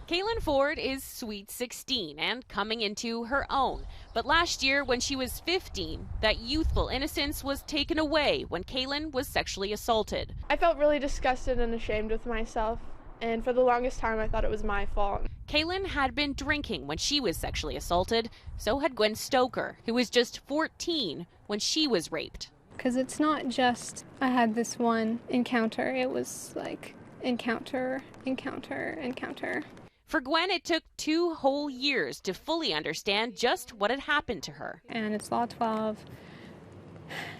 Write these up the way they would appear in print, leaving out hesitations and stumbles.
Kaylin Ford is sweet 16 and coming into her own. But last year, when she was 15, that youthful innocence was taken away when Kaylin was sexually assaulted. I felt really disgusted and ashamed with myself, and for the longest time I thought it was my fault. Kaylin had been drinking when she was sexually assaulted. So had Gwen Stoker, who was just 14 when she was raped. Because it's not just I had this one encounter, it was like encounter, encounter, encounter. For Gwen, it took 2 whole years to fully understand just what had happened to her. And it's Law 12,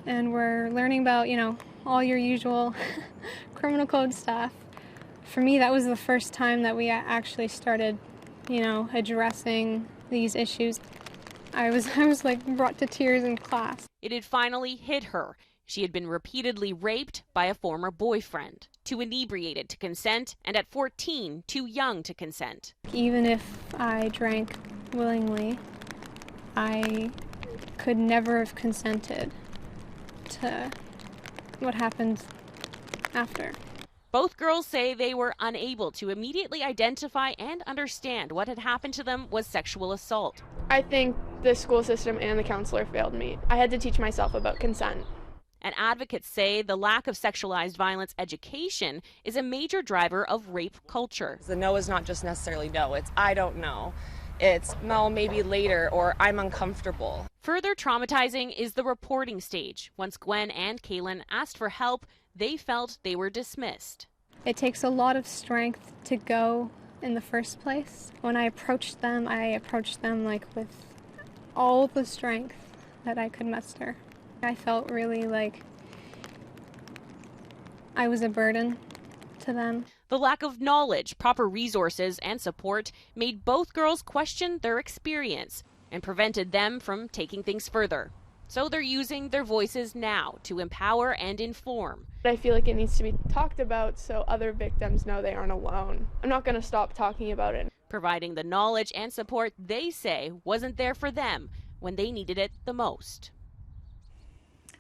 and we're learning about, all your usual criminal code stuff. For me, that was the first time that we actually started, addressing these issues. I was like brought to tears in class. It had finally hit her. She had been repeatedly raped by a former boyfriend, too inebriated to consent, and at 14, too young to consent. Even if I drank willingly, I could never have consented to what happened after. Both girls say they were unable to immediately identify and understand what had happened to them was sexual assault. I think the school system and the counselor failed me. I had to teach myself about consent. And advocates say the lack of sexualized violence education is a major driver of rape culture. The no is not just necessarily no, it's I don't know. It's no, maybe later, or I'm uncomfortable. Further traumatizing is the reporting stage. Once Gwen and Kaylin asked for help, they felt they were dismissed. It takes a lot of strength to go in the first place. When I approached them like with all the strength that I could muster. I felt really like I was a burden to them. The lack of knowledge, proper resources, and support made both girls question their experience and prevented them from taking things further. So they're using their voices now to empower and inform. I feel like it needs to be talked about so other victims know they aren't alone. I'm not going to stop talking about it. Providing the knowledge and support they say wasn't there for them when they needed it the most.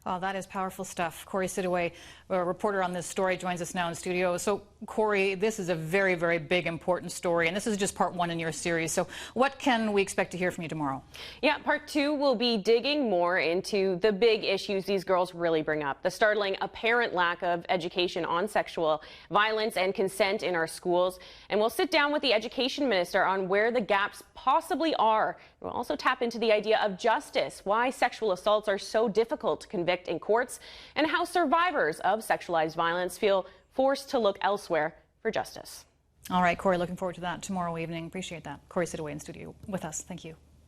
Oh, that is powerful stuff. Kori Sidaway, a reporter on this story, joins us now in studio. So, Kori, this is a very, very big, important story, and this is just part 1 in your series. So what can we expect to hear from you tomorrow? Yeah, part 2 will be digging more into the big issues these girls really bring up. The startling apparent lack of education on sexual violence and consent in our schools. And we'll sit down with the education minister on where the gaps possibly are. We'll also tap into the idea of justice, why sexual assaults are so difficult to convict in courts, and how survivors of sexualized violence feel forced to look elsewhere for justice. All right, Kori, looking forward to that tomorrow evening. Appreciate that. Kori Sidaway in studio with us. Thank you.